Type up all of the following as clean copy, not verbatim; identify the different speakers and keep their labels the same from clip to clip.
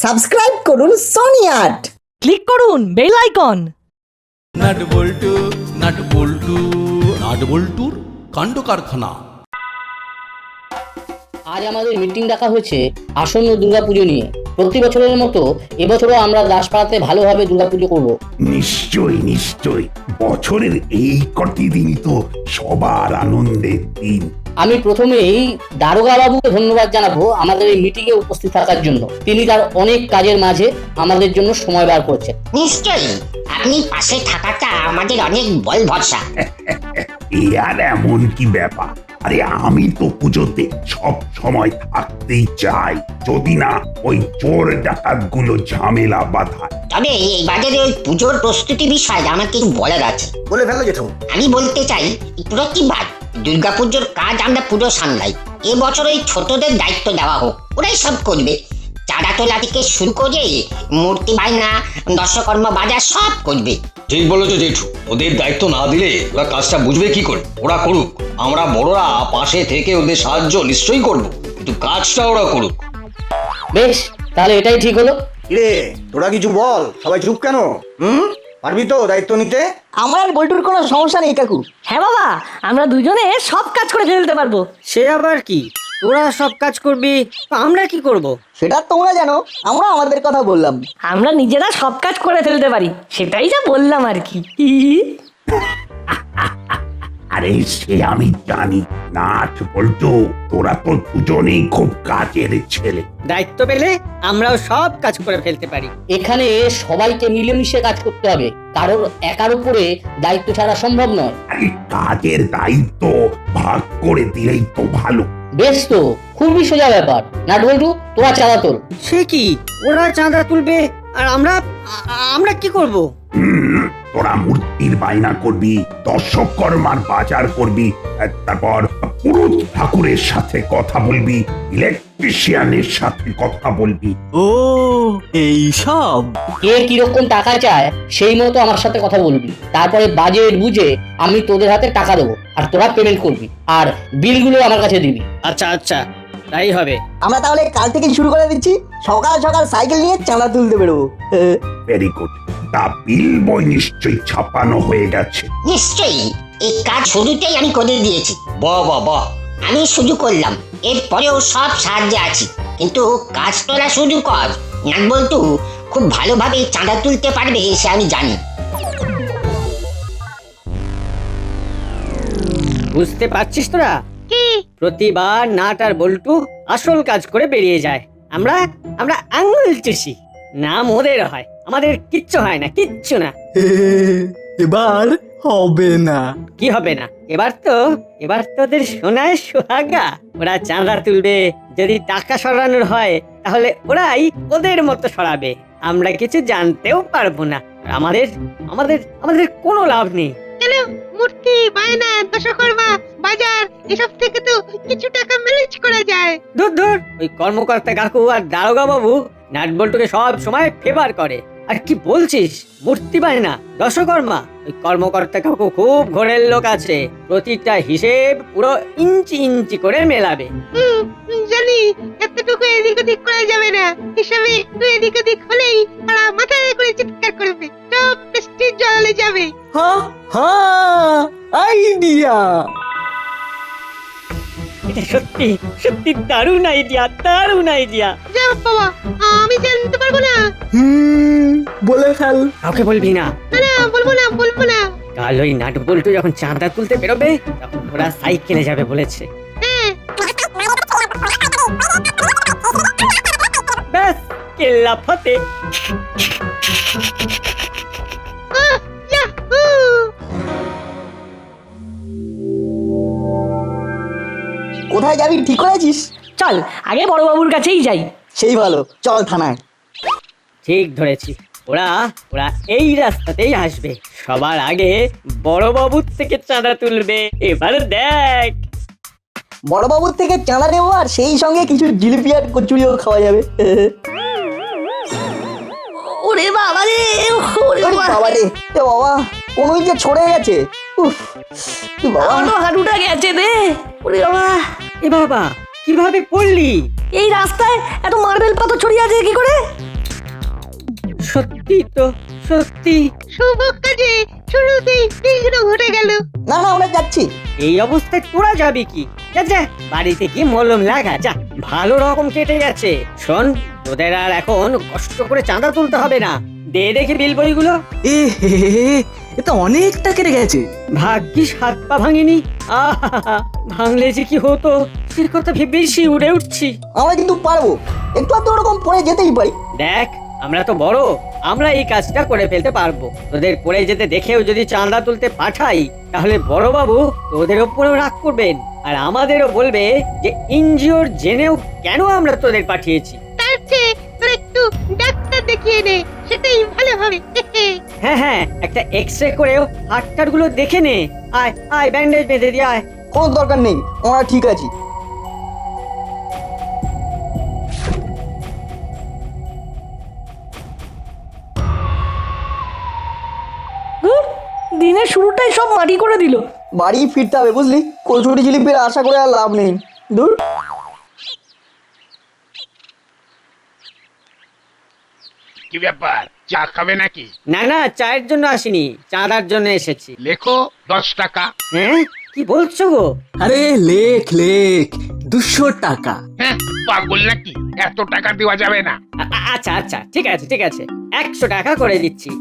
Speaker 1: Subscribe করুন Sony আট,
Speaker 2: click করুন বেল আইকন।
Speaker 3: নাট বল্টু নাট বল্টু নাট বল্টুর কাণ্ড কারখানা।
Speaker 4: আজ আমাদের মিটিং ডাকা হয়েছে আসন্ন দুর্গাপুজো নিয়ে। প্রতি বছরের মতো এবছরও আমরা দাসপাড়াতে ভালোভাবে দুর্গাপুজো করব।
Speaker 5: নিশ্চয়ই নিশ্চয়ই, বছরের এই কটি দিন তো সবার আনন্দের দিন।
Speaker 4: আমি প্রথমেই দারোগা বাবুকে ধন্যবাদ জানাবো আমাদের এই মিটিংয়ে উপস্থিত থাকার জন্য। তিনি তার অনেক কাজের মাঝে আমাদের জন্য সময় বার করেছেন।
Speaker 6: নিশ্চয়ই, আপনি পাশে থাকাটা আমাদের অনেক বল ভরসা।
Speaker 5: এ আর এমন কি ব্যাপার? আরে আমি তো পুজোতে সব সময় থাকতেই চাই, যদি না ওই চোর ডাকাত গুলো ঝামেলা বাঁধায়।
Speaker 6: তবে এই বাজারে ওই পুজোর প্রস্তুতি বিষয়ে আমার কিছু বলার আছে।
Speaker 7: বলে ফেলো জেঠু।
Speaker 6: আমি বলতে চাই, প্রতিবার দুর্গাপুজোর কাজ আমরা পুরো সামলাই। এবছর ওই ছোটদের দায়িত্ব দেওয়া হোক, ওরাই সব করবে। চাঁদা তোলা থেকে শুরু করে মূর্তি বায়না, দর্শকর্ম বাজার সব করবে।
Speaker 8: ঠিক বলেছো জেঠু, ওদের দায়িত্ব না দিলে ওরা কাজটা বুঝবে কি করে? ওরা করুক, আমরা বড়রা পাশে থেকে ওদের সাহায্য নিশ্চয়ই করব, কিন্তু কাজটা ওরা করুক।
Speaker 4: বেশ, তাহলে এটাই ঠিক হলো।
Speaker 7: রে তোরা কিছু বল, সবাই চুপ কেন? পারবি তো দায়িত্ব নিতে?
Speaker 1: আমার আর বল্টুর কোনো সমস্যা নেই কাকু।
Speaker 2: হ্যাঁ বাবা, আমরা দুজনে সব কাজ করে ফেলতে পারবো।
Speaker 9: সে আবার কি? তোরা সব কাজ করবি, তো আমরা কি করব?
Speaker 1: সেটা তোমরা জানো, আমরা আমাদের কথা বললাম।
Speaker 2: আমরা নিজেরা সব কাজ করে ফেলতে পারি, সেটাই যা বললাম আর কি।
Speaker 5: আরে সে আমি জানি, নাট বল্টু তোরা তো দুজনেই খুব কাজের ছেলে।
Speaker 9: দায়িত্ব পেলে আমরাও সব কাজ করে ফেলতে পারি।
Speaker 4: এখানে সবাইকে মিলেমিশে কাজ করতে হবে, কারোর একার উপরে দায়িত্ব ছাড়া সম্ভব নয়।
Speaker 5: আরে কাজের দায়িত্ব ভাগ করে দিলেই তো ভালো।
Speaker 4: বেশ, তো খুবই সোজা ব্যাপার। নাট বল্টু, তোরা চাঁদা তোল।
Speaker 9: সে কি, ওরা চাঁদা তুলবে আর আমরা কি করব?
Speaker 5: তোরা মূর্তির বায়না করবি, দর্শককর্মার বাজার করবি, তারপর পুরোহিত ঠাকুরের সাথে কথা বলবি, ইলেকট্রিশিয়ানের সাথে কথা বলবি।
Speaker 10: ও এই সব।
Speaker 4: কে কিরকম টাকা চায় সেই মতো আমার সাথে কথা বলবি। তারপরে বাজেট বুঝে আমি তোদের হাতে টাকা দেবো, আর তোরা পেমেন্ট করবি, আর বিলগুলো আমার কাছে দিবি।
Speaker 9: আচ্ছা আচ্ছা, তাই হবে।
Speaker 1: আমরা তাহলে কাল থেকে শুরু করে দিচ্ছি, সকাল সকাল সাইকেল নিয়ে চাঁদা তুলতে বেরোবো।
Speaker 5: Very good. তা বিল বই নিশ্চয়ই ছাপানো হয়ে গেছে?
Speaker 6: নিশ্চয়ই, এই কাজ শুরুতেই আমি করে দিয়েছি।
Speaker 8: বাহ বাহ বাহ।
Speaker 6: আমি শুধু করলাম, এরপরেও সব সাহায্যে আছি, কিন্তু কাজ তোরা শুরু কর। নাট বল্টু খুব ভালোভাবে চাঁদা তুলতে পারবে সে আমি জানি।
Speaker 9: বুঝতে পারছিস তোরা? প্রতিবার নাট আর বল্টু আসল কাজ করে বেরিয়ে যায়, আমরা আঙুল চুষি। নাম ওদের হয়, আমাদের কিচ্ছু হয় না, কিচ্ছু না।
Speaker 10: এবার হবে না।
Speaker 9: কি হবে না? এবার তো ওদের সোনায় সোহাগা। ওরা চাঁদা তুলবে, যদি টাকা সরানোর হয় তাহলে ওরাই ওদের মতো সরাবে, আমরা কিছু জানতেও পারবো না। আর আমাদের কোনো লাভ নেই।
Speaker 11: মূর্তি বায়না, দশকর্মা বাজার এসব থেকে তো কিছু টাকা ম্যানেজ করা যায়।
Speaker 9: দূর, ওই কর্মকর্তা কাকু আর দারোগা বাবু নাট বল্টুকে সব সময় ফেভার করে। আর কি বলছিস? মূর্তি বায়না, দশকর্মা, ওই কর্মকর্তা কাকু খুব ঘোরের লোক আছে, প্রতিটা হিসেব পুরো ইঞ্চি ইঞ্চি করে মেলাবে।
Speaker 11: জানি এতটুকু এদিক ওদিক করা যাবে না, হিসাবে একটু এদিক ওদিক হলেই ওরা মাথায় করে চিৎকার করবে, সব প্রেস্টিজ জলে যাবে।
Speaker 10: হ্যাঁ, আইডিয়া।
Speaker 9: এটা সত্যি সত্যি দারুণ আইডিয়া, দারুণ আইডিয়া।
Speaker 11: যা বাবা, আমি জানতে পারবো না।
Speaker 10: বলে ফেল।
Speaker 9: কাউকে বলবি না।
Speaker 11: না, বলবো না।
Speaker 9: কাল ওই নাট বল্টু যখন চাঁদা তুলতে বেরোবে তখন ওরা সাইকেলে যাবে বলেছে।
Speaker 11: হ্যাঁ,
Speaker 9: ব্যাস, কেল্লা ফতে।
Speaker 11: ইয়াহু!
Speaker 1: কোথায় যাবি ঠিক করেছিস?
Speaker 2: চল আগে বড়বাবুর কাছেই যাই।
Speaker 1: সেই ভালো, চল থানায়।
Speaker 9: ঠিক ধরেছি, ওরা এই রাস্তাতেই আসবে। সবার আগে বড়বাবুর থেকে চাঁদা তুলবে। এবার দেখ,
Speaker 1: বড়বাবুর থেকে চাঁদা নেবো, আর সেই সঙ্গে কিছু জিলিপি আর কচুরিও খাওয়া যাবে।
Speaker 2: ওরে বাবা রে, ওরে
Speaker 1: ওরে বাবা রে, এ বাবা, কোনোই যে ছড়ে গেছে। উফ, কি বাবা,
Speaker 2: আমার হাঁটুটা গেছে রে। ওরে বাবা,
Speaker 9: এ বাবা, কিভাবে পড়লি?
Speaker 2: এই রাস্তায় এত মার্বেল পাথর ছড়িয়ে আছে কি করে?
Speaker 9: সত্যি তো সত্যি।
Speaker 11: শুভ কাজে শুরুতেই বিঘ্ন ঘটে গেল।
Speaker 1: না না আমরা যাচ্ছি।
Speaker 9: এই অবস্থায় তোরা যাবি কি? যা যা, বাড়িতে কি মলম লাগা, যা। ভালো রকম কেটে গেছে। শোন, তোদের আর এখন কষ্ট করে চাঁদা তুলতে হবে না। দে দেখি বিল বইগুলো।
Speaker 10: এ হে এ তো অনেকটা কেটে গেছে।
Speaker 9: ভাগ্যিস হাত পা ভাঙিনি। আহা, ভাঙলে যে কি হতো সে কথা ভেবেই উড়ে উঠছি।
Speaker 1: আমরা কিন্তু পারবো, একটু আধটু ওরকম পড়ে যেতেই পারি।
Speaker 9: দেখ, আমরা তো বড়, আমরা এই কাজটা করে ফেলতে পারবো। তোদের পড়ে যেতে দেখেও যদি চাঁদা তুলতে পাঠাই, তাহলে বড় বাবু তোদের ওপরেও রাগ করবেন, আর আমাদেরও বলবে যে এনজিওর জেনেও কেন আমরা তোদের পাঠিয়েছি।
Speaker 11: তার চেয়ে তোর একটু ডাক্তার দেখিয়ে নে, সেটাই ভালো হবে।
Speaker 9: হ্যাঁ হ্যাঁ, একটা এক্সরে করেও হাড়টার গুলো দেখে নে। আয় আয়, ব্যান্ডেজ বেঁধে দিয়ে আয়।
Speaker 1: কোনো দরকার নেই, আমরা ঠিক আছি।
Speaker 2: দিনের শুরুটাই সব মাটি করে দিল।
Speaker 1: বাড়ি ফিরতে হবে বুঝলি, কচুরি জিলিপির আশা করে আর লাভ নেই। দূর।
Speaker 5: কি ব্যাপার, চা খাবে নাকি?
Speaker 9: না না, চায়ের জন্য আসিনি, চাঁদার জন্য এসেছি।
Speaker 5: লেখো 10 টাকা।
Speaker 9: হ্যাঁ, কি বলছো গো?
Speaker 10: আরে লেখ লেখ, 200 টাকা।
Speaker 5: হ্যাঁ, পাগল নাকি? এত টাকা দেওয়া যাবে না।
Speaker 9: আচ্ছা আচ্ছা, ঠিক আছে ঠিক আছে, 100 টাকা করে দিচ্ছি।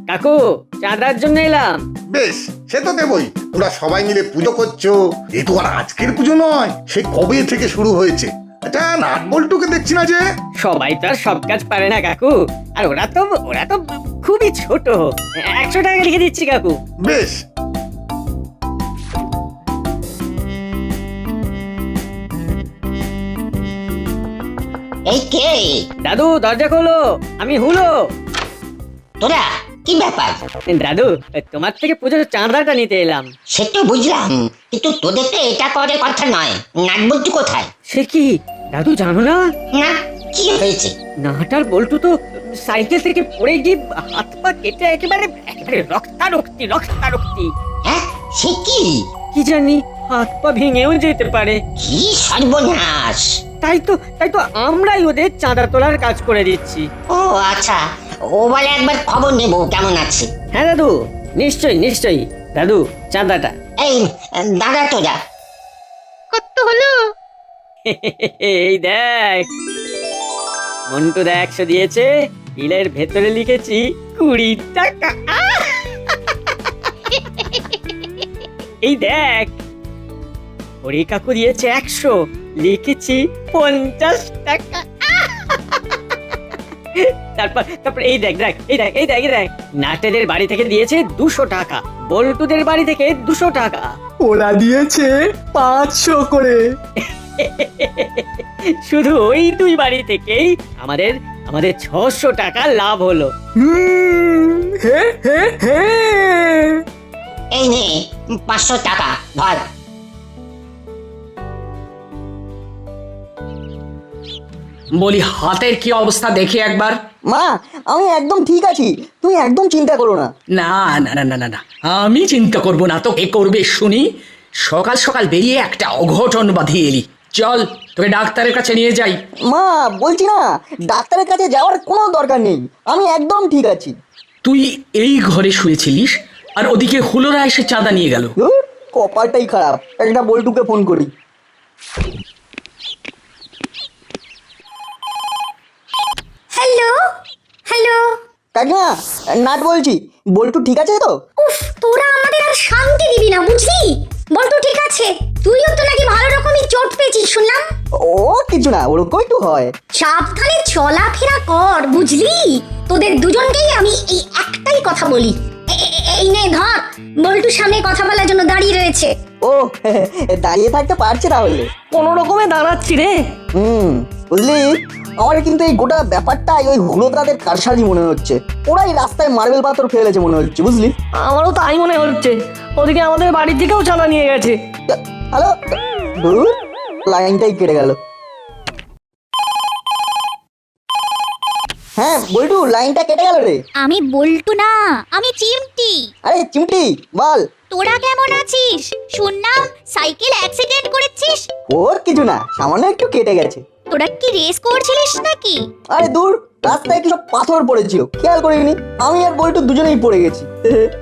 Speaker 9: কাকু, চাঁদার জন্য এলাম।
Speaker 12: বেশ, সে তো দেবই। তোরা সবাই মিলে পুজো করছো, এ তো আর আজকের পুজো নয়, সে কবে থেকে শুরু হয়েছে। আচ্ছা, নাট বল্টুকে দেখছি না যে।
Speaker 9: সবাই তো আর সব কাজ পারে না কাকু, আর ওরা তো খুবই ছোট। 100 টাকা লিখে দিচ্ছি কাকু।
Speaker 12: বেশ।
Speaker 6: এই কে?
Speaker 9: দাদু, দরজা খোলো, আমি হুলো।
Speaker 6: তোরা কি ব্যাপার?
Speaker 9: দাদু, তোমার থেকে পুজোর চাঁদাটা নিতে এলাম।
Speaker 6: সে তো বুঝলাম, কিন্তু তোদের তো এটা করার কথা নয়। নাট বল্টু কোথায়?
Speaker 9: সে কি দাদু, জানো না?
Speaker 6: না, কি হয়েছে?
Speaker 9: নাটার বল্টু তো সাইকেল থেকে পড়ে গিয়ে হাত পা কেটে একেবারে রক্তারক্তি।
Speaker 6: হ্যাঁ, সে কি?
Speaker 9: কি জানি, হাত পা ভেঙেও যেতে পারে।
Speaker 6: কি সর্বনাশ!
Speaker 9: তাই তো আমরাই ওদের চাঁদা তোলার কাজ করে দিচ্ছি।
Speaker 6: ও আচ্ছা, ও বলে একবার খবর নেব কেমন আছে।
Speaker 9: হ্যাঁ দাদু, নিশ্চয়ই নিশ্চয়ই। দাদু, চাঁদাটা।
Speaker 6: এই দাঁড়া তোরা।
Speaker 11: কত হলো?
Speaker 9: এই দেখ, মন্টু দা 100 দিয়েছে, বিলের ভেতরে লিখেছি 20 টাকা। এই দেখ, হরি কাকু দিয়েছে 100, লিখেছি 50 টাকা। তারপর এই দেখ, নাটেদের বাড়ি থেকে দিয়েছে 200 টাকা, বল্টুদের বাড়ি থেকে 200 টাকা।
Speaker 10: ওরা দিয়েছে 500 করে।
Speaker 9: শুধু ওই 2 বাড়ি থেকেই আমাদের 600 টাকা লাভ হলো।
Speaker 10: হে হে হে।
Speaker 6: এই নে 500 টাকা ধর।
Speaker 4: বলি, হাতের কি অবস্থা দেখি একবার।
Speaker 1: মা, আমি একদম ঠিক আছি, তুমি একদম চিন্তা করো না।
Speaker 4: না না না না না না, আমি চিন্তা করব না তো কে করবে শুনি? সকাল সকাল বেরিয়ে একটা অঘটন বাঁধিয়ে এলি। চল, তোকে ডাক্তারের কাছে নিয়ে যাই।
Speaker 1: মা, বলছি না, ডাক্তারের কাছে যাওয়ার কোনো দরকার নেই, আমি একদম ঠিক আছি।
Speaker 4: তুই এই ঘরে শুয়েছিলিস, আর ওদিকে হুলোরা এসে চাঁদা নিয়ে গেল।
Speaker 1: ধুর, কপালটাই খারাপ। একটা বল্টুকে ফোন করি।
Speaker 13: হ্যালো হ্যালো,
Speaker 1: কাকিমা, নাট বলছি, বল্টু ঠিক আছে তো?
Speaker 13: উফ, তোরা আমাদের আর শান্তি দিবি না বুঝলি? বল্টু ঠিক আছে, তুইও তো নাকি ভালো রকমই চোট পেয়েছিস শুনলাম।
Speaker 1: ও কিছু না, ওরকমই তো হয়।
Speaker 13: সাবধানে চলাফেরা কর বুঝলি? তোদের দুজনকেই আমি এই একটাই কথা বলি। এই নে ধর, বল্টুর সামনে কথা বলার জন্য দাঁড়িয়ে রয়েছে।
Speaker 1: ও দাঁড়িয়ে থাকতে পারছে তাহলে?
Speaker 2: কোনো রকমে দাঁড়াচ্ছি রে।
Speaker 1: বুঝলি, আমার কিন্তু এই গোটা ব্যাপারটাই ওই হুলোদাদের কারসাজি মনে হচ্ছে। ওরাই রাস্তায় মার্বেল পাথর ফেলেছে মনে হচ্ছে, বুঝলি?
Speaker 2: আমারও তাই মনে হচ্ছে। ওদিকে আমাদের বাড়ি থেকেও চাঁদা নিয়ে গেছে।
Speaker 1: হ্যালো, ধুর, লাইনটাই কেটে গেল। হ্যাঁ বল্টু, লাইনটা কেটে গেল রে।
Speaker 13: আমি বল্টু না, আমি চিমটি।
Speaker 1: আরে চিমটি, বল।
Speaker 13: তোরা কেমন আছিস? শুনলাম সাইকেল অ্যাক্সিডেন্ট করেছিস।
Speaker 1: ওর কিছু না, সামান্য একটু কেটে গেছে।
Speaker 13: তোরা কি রেস করছিলিস নাকি?
Speaker 1: আরে দূর, রাস্তায় কি সব পাথর পড়েছিল, খেয়াল করিনি। আমি আর বল্টু দুজনেই পড়ে গেছি।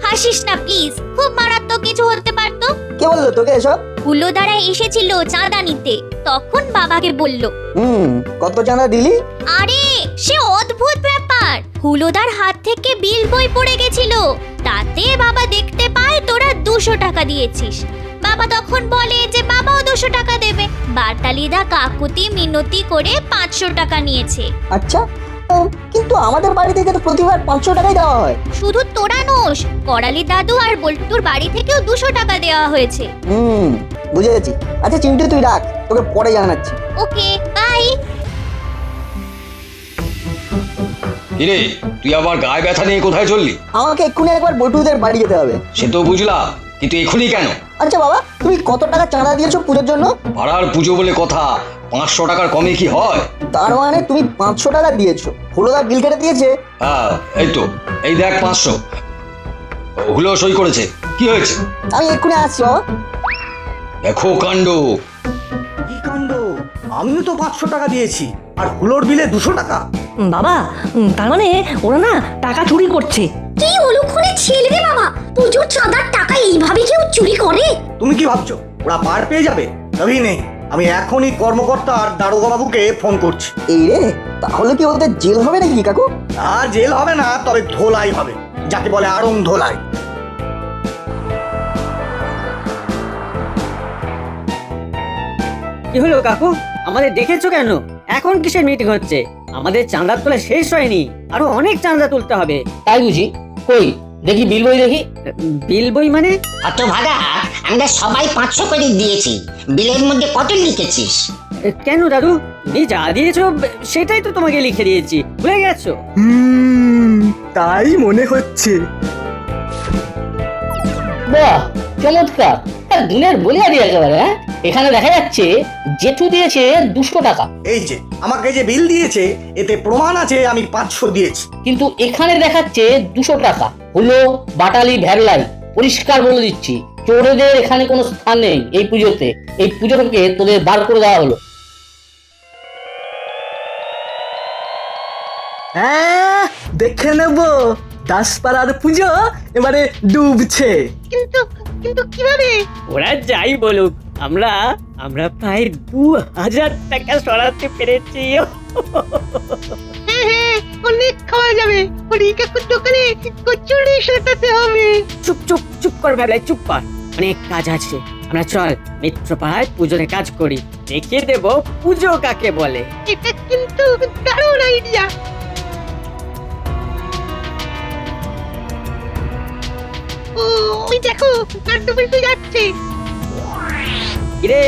Speaker 13: হাসিস না প্লিজ, খুব মারাত্মক কিছু হতে পারতো।
Speaker 1: কে বললো তোকে এসব?
Speaker 13: হুলো দ্বারা এসেছিল চাঁদা নিতে, তখন বাবাকে বলল।
Speaker 1: কত চাঁদা দিলি?
Speaker 13: আরে সে অদ্ভুত ব্যাপার, হুলোদার হাত থেকে বিল বই পড়ে গেছিল, তাতে বাবা দেখতে পায় তোরা 200 টাকা দিয়েছিস। বাবা তখন বলে যে বাবাও 200 টাকা দেবে। বাটালিদা কাকুতি মিনতি করে 500 টাকা নিয়েছে।
Speaker 1: আচ্ছা, কিন্তু আমাদের বাড়ি থেকে তো প্রতিবার 500 টাকাই দেওয়া হয়।
Speaker 13: শুধু তোরা নোস, করালি দাদু আর বল্টুর বাড়ি থেকেও 200 টাকা দেওয়া হয়েছে।
Speaker 1: বুঝে গেছি। আচ্ছা চিন্টু, তুই রাখ, তোকে পরে জানাচ্ছি।
Speaker 13: ওকে, বাই।
Speaker 8: কিরে, তুই আবার গায়ে ব্যথা নিয়ে কোথায় চললি?
Speaker 1: আমাকে এক্ষুনি একবার বল্টুদের বাড়ি যেতে হবে।
Speaker 8: সে তো বুঝলাম, কিন্তু এখনই কেন?
Speaker 1: আচ্ছা বাবা, তুমি কত টাকা চাঁদা দিয়েছো পুজোর জন্য?
Speaker 8: পাড়ার পুজো বলে কথা, 500 টাকার কমে কি হয়?
Speaker 1: তার মানে তুমি 500 টাকা দিয়েছো? হুলোদা বিল কেটে দিয়েছে?
Speaker 8: হ্যাঁ, এই তো, এই দেখ 500। হুলো সই করেছে। কি হয়েছে?
Speaker 1: আমি এক্ষুনি আসছি বাবা।
Speaker 8: দেখো কাণ্ড।
Speaker 7: কি কাণ্ড! আমিও তো 500 টাকা দিয়েছি, আর হুলোর বিলে 200 টাকা।
Speaker 2: বাবা, তার মানে ওরা না টাকা চুরি করছে।
Speaker 13: কি অলক্ষণে ছেলে রে বাবা, পুজোর চাঁদার টাকা এইভাবে কেউ চুরি করে?
Speaker 7: তুমি কি ভাবছো ওরা পার পেয়ে যাবে? তবেই নেই, আমি এখনই কর্মকর্তা আর দারোগা বাবুকে ফোন করছি।
Speaker 1: এই রে, তাহলে কি ওদের জেল হবে নাকি কাকু?
Speaker 7: আর জেল হবে না, তবে ধোলাই হবে, যাকে বলে আড়ং ধোলাই।
Speaker 9: কি হলো কাকু, আমাদের দেখেছো কেন? এখন কিসের মিটিং হচ্ছে? আমাদের চাঁদা তোলা শেষ হয়নি, আরো অনেক চাঁদা তুলতে হবে।
Speaker 4: তাই বুঝি? কই দেখি বিল বই দেখি।
Speaker 9: বিল বই মানে?
Speaker 6: হতভাগা, আমরা সবাই 500 করে দিয়েছি, বিলের মধ্যে কত লিখেছিস?
Speaker 9: কেন দাদু, তুমি যা দিয়েছো সেটাই তো তোমাকে লিখে দিয়েছি, ভুলে গেছো?
Speaker 10: তাই মনে হচ্ছে।
Speaker 4: বাহ, চমৎকার! দিনের বলিয়ারি একেবারে। হ্যাঁ, এখানে দেখা যাচ্ছে জেঠু দিয়েছে 200 টাকা।
Speaker 7: এই যে আমাকে যে বিল দিয়েছে, এতে প্রমাণ আছে আমি 500 দিয়েছি।
Speaker 4: কিন্তু এখানে দেখাচ্ছে 200 টাকা। হলো বাটালি ভ্যাবলাই। পরিষ্কার বলে দিচ্ছি, চোরেদের এখানে কোনো স্থান নেই এই পুজোতে। এই পুজো থেকে তোদের বার করে দেওয়া হলো।
Speaker 10: হ্যাঁ, দেখে নেব দাসপাড়ার পুজো এবারে ডুবছে।
Speaker 11: কিন্তু কিন্তু কিভাবে?
Speaker 9: ওরা যাই বলুক, আমরা প্রায় 2000 টাকা সরাতে পেরেছি।
Speaker 11: হ্যাঁ, অনেক খাওয়া যাবে। হরি কাকুর দোকানে কচুরি সাজাতে হবে।
Speaker 9: চুপ চুপ চুপ কর ভাবলাই, চুপ কর, অনেক কাজ আছে। আমরা চল মিত্রপাড়ায় পুজোরে কাজ করি, দেখিয়ে দেব পুজো কাকে বলে।
Speaker 11: এটা কিন্তু দারুণ আইডিয়া। ওই দেখো, কান্ডবিলটি যাচ্ছে।
Speaker 9: কিরে,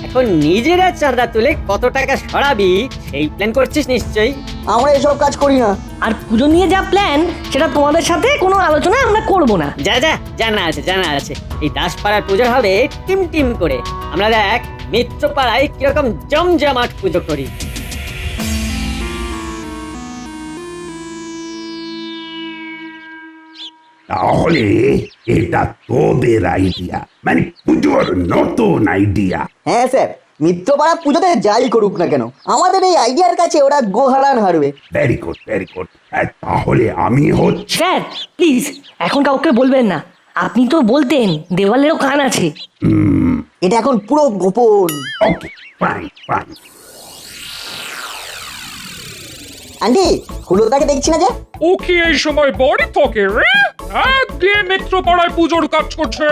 Speaker 9: এখন নিজেরা চাঁদা তুলে কত টাকা সরাবি সেই প্ল্যান করছিস নিশ্চয়ই?
Speaker 1: আমরা এসব কাজ করি না।
Speaker 2: আর পুজো নিয়ে যা প্ল্যান, সেটা তোমাদের সাথে কোনো আলোচনা আমরা করব না।
Speaker 9: যা যা, জানা আছে। এই দাসপাড়ার পুজো হবে টিম টিম করে। আমরা দেখ মিত্রপাড়ায় কিরকম জমজমাট পুজো করি।
Speaker 5: তাহলে এটা তোদের আইডিয়া, মানে পুজোর নতুন আইডিয়া?
Speaker 1: হ্যাঁ স্যার, মিত্রপাড়া পুজোতে যাই করুক না কেন, আমাদের এই আইডিয়ার কাছে ওরা গোহারান হারবে।
Speaker 5: Very good, very good. তাহলে আমি হচ্ছে।
Speaker 2: স্যার প্লিজ, এখন কাউকে বলবেন না। আপনি তো বলতেন দেওয়ালেরও কান আছে।
Speaker 1: এটা এখন পুরো গোপন।
Speaker 5: ওকে, ফাইন ফাইন।
Speaker 1: আন্টি, হুলোদাকে দেখছি না যে?
Speaker 14: ও কি এই সময় বাড়ি থাকে রে? একদিন মিত্রপাড়ায় পুজোর কাজ করছে।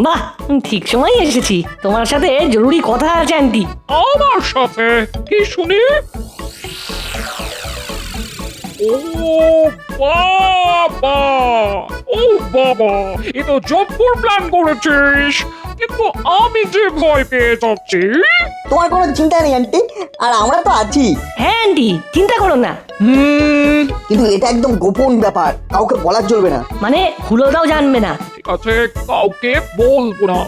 Speaker 2: বাহ, ঠিক সময় এসেছি। তোমার সাথে জরুরি কথা আছে আন্টি।
Speaker 14: আমার সাথে? কি শুনি? ও বাবা, এ তো জব্বর প্ল্যান করেছিস, কিন্তু আমি যে ভয় পেয়ে যাচ্ছি।
Speaker 1: তোমার কোনো চিন্তা নেই আন্টি, আর আমরা তো আছি।
Speaker 2: হ্যাঁ আন্টি, চিন্তা করো না।
Speaker 1: কিন্তু এটা একদম গোপন ব্যাপার, কাউকে বলা চলবে না।
Speaker 2: মানে হুলোদাও জানবে না।
Speaker 14: ঠিক আছে, কাউকে বলবো না।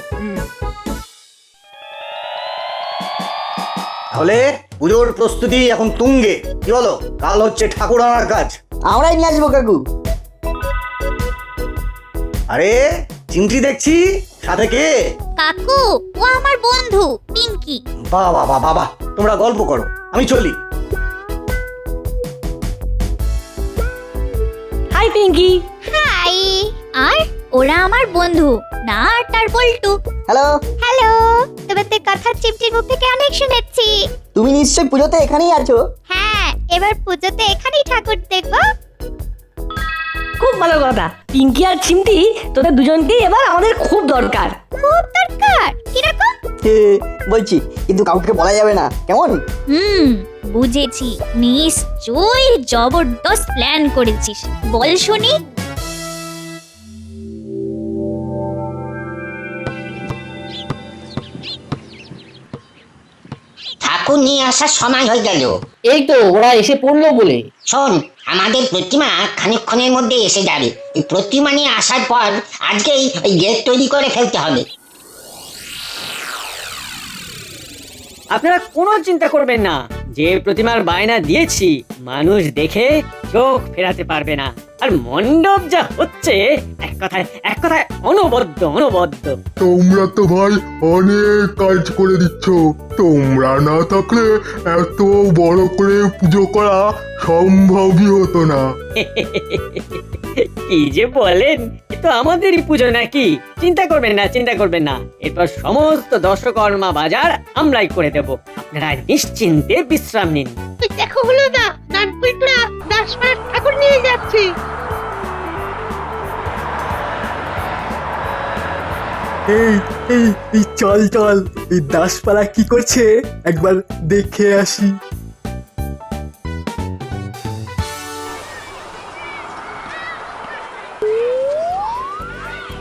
Speaker 7: তাহলে পুজোর প্রস্তুতি এখন তুঙ্গে। কি বলো, কাল হচ্ছে ঠাকুর আনার কাজ।
Speaker 1: আমরাই নিয়ে আসবো কাকু।
Speaker 7: আরে চিমটি দেখছি, সাথে কে?
Speaker 13: কাকু ও আমার বন্ধু পিঙ্কি।
Speaker 7: বাবা বাবা বাবা, তোমরা গল্প করো, আমি চলি।
Speaker 2: হাই পিঙ্কি।
Speaker 13: হাই। আর ওরা আমার বন্ধু নাট আর বল্টু।
Speaker 1: হ্যালো।
Speaker 13: হ্যালো। তোমাদের কথা চিমটির মুখ থেকে অনেক শুনেছি।
Speaker 1: তুমি নিশ্চয়ই পুজোতে এখানেই আছো?
Speaker 13: হ্যাঁ, এবার পুজোতে এখানেই ঠাকুর দেখবো।
Speaker 2: খুব ভালো কথা। পিঙ্কি আর চিমটি তোদের দুজনকেই এবার আমাদের খুব দরকার।
Speaker 13: খুব দরকার? কিরকম?
Speaker 1: বলছি, কিন্তু কাউকে বলা যাবে না, কেমন?
Speaker 13: বুঝেছি। নিশ্চয়ই জবরদস্ত প্ল্যান করেছিস, বল শুনি।
Speaker 6: ঠাকুর নিয়ে আসার সময় হয়ে গেল।
Speaker 4: এই তো ওরা এসে পড়লো বলে।
Speaker 6: শোন, আমাদের প্রতিমা খানিকক্ষণের মধ্যে এসে যাবে। এই প্রতিমা নিয়ে আসার পর আজকেই ওই গেট তৈরি করে ফেলতে হবে।
Speaker 9: আপনারা কোনো চিন্তা করবেন না, যে প্রতিমার বায়না দিয়েছি মানুষ দেখে চোখ ফেরাতে পারবে না। আর মণ্ডপ যা হচ্ছে, এক কথায় অনবদ্য।
Speaker 15: তোমরা তো ভাই অনেক কাজ করে দিচ্ছ। তোমরা না থাকলে এত বড় করে পুজো করা সম্ভবই হতো না।
Speaker 9: কি যে বলেন, এ তো আমাদেরই পুজো নাকি? চিন্তা করবেন না। এরপর সমস্ত দশকর্মা বাজার আমরাই করে দেব। আপনারা নিশ্চিন্তে বিশ্রাম নিন।
Speaker 11: দেখো হলো না, নাটবল্টুরা দাসপাড়ার ঠাকুর নিয়ে যাচ্ছে।
Speaker 10: এই চল চল, এই দাসপাড়া কি করছে একবার দেখে আসি।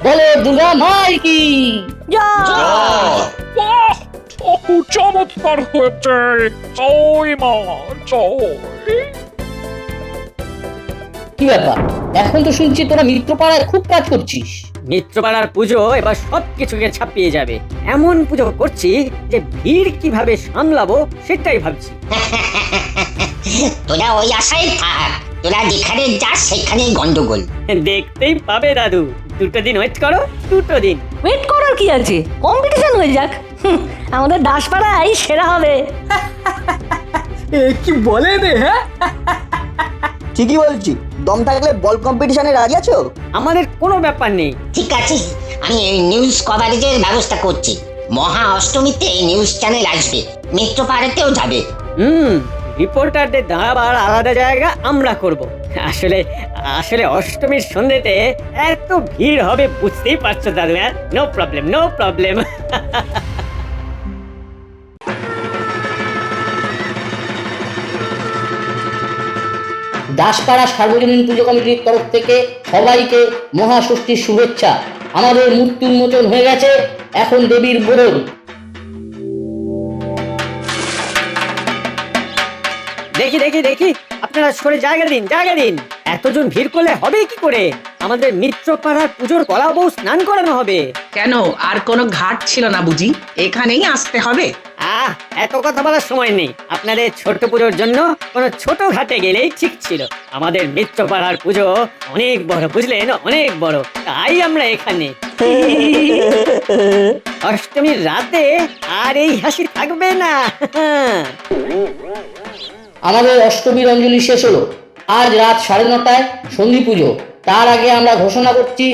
Speaker 4: বলে দুর্গা মাই কি
Speaker 14: বাহ, ঠাকুর চমৎকার হয়েছে। জয় মা জয়।
Speaker 4: কি ব্যাপার, এখন তো শুনছি তোরা মিত্রপাড়ায় খুব কাজ করছিস।
Speaker 9: মিত্রপাড়ার পুজো এবার সবকিছুকে ছাপিয়ে যাবে। এমন পুজো করছি যে ভিড় কিভাবে সামলাবো সেটাই ভাবছি।
Speaker 6: তোরা ওই আশায় থাক, তোরা যেখানে যাস সেখানেই গন্ডগোল।
Speaker 9: দেখতেই পাবে দাদু, 2 দিন ওয়েট করো, 2 দিন
Speaker 2: ওয়েট করার কি আছে, কম্পিটিশন হয়ে যাক। আমাদের দাসপাড়াই সেরা হবে।
Speaker 10: কি বলে রে? হ্যাঁ,
Speaker 1: ঠিকই বলছি। দম থাকলে বল কম্পিটিশনে রাজি আছো?
Speaker 9: আমাদের কোনো ব্যাপার নেই।
Speaker 6: ঠিক আছে, আমি নিউজ কভারেজের ব্যবস্থা করছি। মহা অষ্টমীতে নিউজ চ্যানেল আসবে, মিত্রপাড়াতেও যাবে।
Speaker 9: রিপোর্টারদের দাঁড়াবার আলাদা জায়গা আমরা করব। আসলে অষ্টমীর সন্ধ্যেতে এত ভিড় হবে বুঝতেই পারছো দাদু। No problem.
Speaker 4: দাসপাড়া সার্বজনীন পুজো কমিটির তরফ থেকে সবাইকে মহাষষ্ঠীর শুভেচ্ছা। আমাদের মূর্তি উন্মোচন হয়ে গেছে, এখন দেবীর বোধন।
Speaker 9: দেখি আপনারা সরে জায়গা দিন। এতজন ভিড় করলে হবে কি করে? আমাদের মিত্রপাড়ার পুজোর কলা বউ স্নান করানো হবে।
Speaker 16: কেন, আর কোনো ঘাট ছিল না বুঝি? এখানেই আসতে হবে?
Speaker 9: এত কথা বলার সময় নেই। আপনাদের ছোট পুজোর জন্য কোনো ছোট ঘাটে গেলেই ঠিক ছিল। আমাদের মিত্রপাড়ার পুজো অনেক বড়, বুঝলেন, অনেক বড়। তাই আমরা এখানে। অষ্টমীর রাতে আর এই হাসি থাকবে না।
Speaker 4: আমাদের অষ্টমীর অঞ্জলি শেষ হলো। আজ রাত 9:30টায় সন্ধি পুজো। তার আগে আমরা ঘোষণা করছি,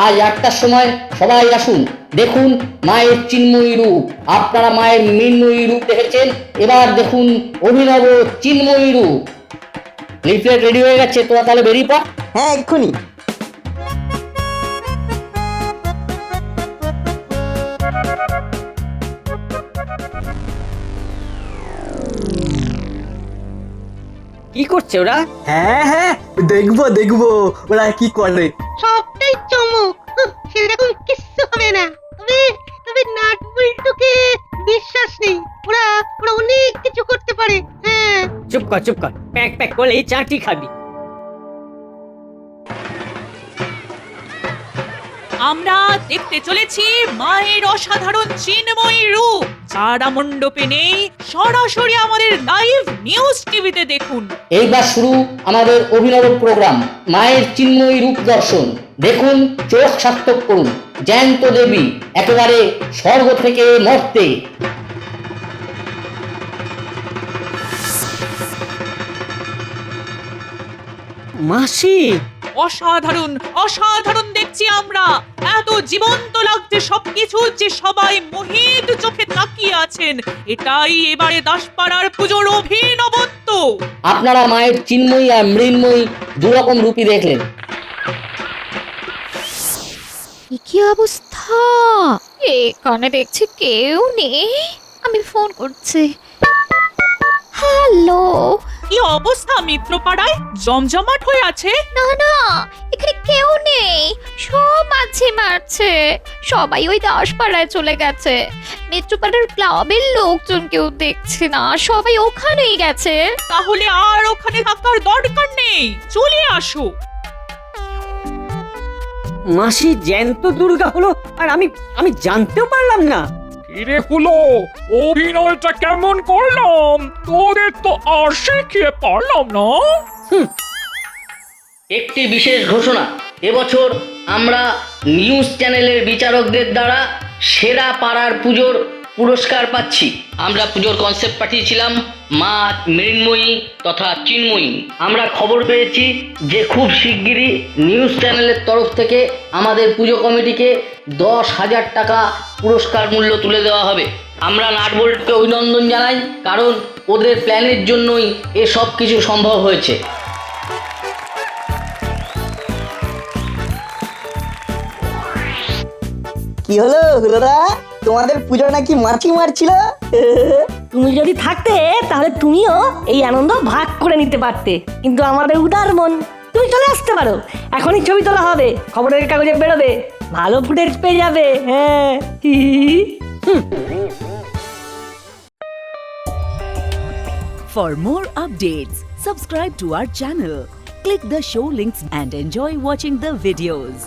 Speaker 4: আজ 8টার সময় সবাই আসুন, দেখুন মায়ের চিন্ময়ী রূপ। আপনারা মায়ের মৃন্ময়ী রূপ দেখেছেন, এবার দেখুন অভিনব চিন্ময়ী রূপ। লিফলেট রেডি হয়ে গেছে, তোরা তাহলে বেরিয়ে পড়।
Speaker 1: হ্যাঁ, এক্ষুনি।
Speaker 9: কি করছে ওরা?
Speaker 10: হ্যাঁ, দেখবো ওরা কি করে।
Speaker 11: সবটাই চমক, সেরকম কিচ্ছু হবে না। তবে নাটবল্টুকে বিশ্বাস নেই। ওরা অনেক কিছু করতে পারে। হ্যাঁ,
Speaker 9: চুপ কর। প্যাক করলেই চাটি খাবি।
Speaker 17: আমরা দেখতে চলেছি মায়ের অসাধারণ চিন্ময়ী রূপ। যারা মণ্ডপে নেই, সরাসরি আমাদের লাইভ নিউজ টিভিতে দেখুন।
Speaker 4: এইবার শুরু আমাদের অভিনব প্রোগ্রাম, মায়ের চিন্ময়ী রূপ দর্শন। দেখুন, চোখ সার্থক করুন। জ্যান্ত দেবী, একেবারে স্বর্গ থেকে মর্তে।
Speaker 9: মাসি,
Speaker 17: অসাধারণ অসাধারণ দেখছি আমরা। এত জীবন্ত লাগছে সবকিছু যে সবাই মোহিত চোখে তাকিয়ে আছেন। এটাই এবারে দাসপাড়ার পুজোর অভিনবত্ব।
Speaker 4: আপনারা মায়ের চিন্ময়ী আর মৃন্ময়ী দুরকম রূপই দেখলেন।
Speaker 13: কি অবস্থা? এখানে দেখছি কেউ নেই। আমি ফোন করছি। হ্যালো,
Speaker 17: কি অবস্থা মিত্রপাড়ায়? জমজমাট হয়ে আছে।
Speaker 13: না না, এখানে কেউ নেই, সব মাছি মারছে। সবাই ওই দাসপাড়ায় চলে গেছে। মিত্রপাড়ার ক্লাবের লোকজন কেউ দেখছে না, সবাই ওখানেই গেছে।
Speaker 17: তাহলে আর ওখানে থাকার দরকার নেই, চলে আসো।
Speaker 9: মাসি জ্যান্ত দুর্গা হলো আর আমি জানতেও পারলাম না।
Speaker 14: কিরে হলো, অভিনয়টা কেমন করলাম? তোদের তো আর শিখিয়ে পারলাম না।
Speaker 4: একটি বিশেষ ঘোষণা, এবছর আমরা নিউজ চ্যানেলের বিচারকদের দ্বারা সেরা পাড়ার পুজোর পুরস্কার পাচ্ছি। আমরা পুজোর কনসেপ্ট পাঠিয়েছিলাম মা মৃন্ময়ী তথা চিন্ময়ী। আমরা খবর পেয়েছি যে খুব শিগগিরই নিউজ চ্যানেলের তরফ থেকে আমাদের পুজো কমিটিকে 10,000 টাকা পুরস্কার মূল্য তুলে দেওয়া হবে। আমরা নাটবল্টুকে অভিনন্দন জানাই, কারণ ওদের প্ল্যানের জন্যই এসব কিছু সম্ভব হয়েছে।
Speaker 1: কি হলো হুলোদা, তোমাদের পুজো নাকি মাছি মারছিল?
Speaker 2: তুমি যদি থাকতে তাহলে তুমিও এই আনন্দ ভাগ করে নিতে পারতে, কিন্তু আমাদের উদার মন। তুমি চলে আসতে পারো, এখনই ছবি তোলা হবে, খবরের কাগজে বেরোবে, ভালো ফুটেজ পেয়ে যাবে। হ্যাঁ।
Speaker 18: For more updates, subscribe to our channel, click the show links and enjoy watching the videos.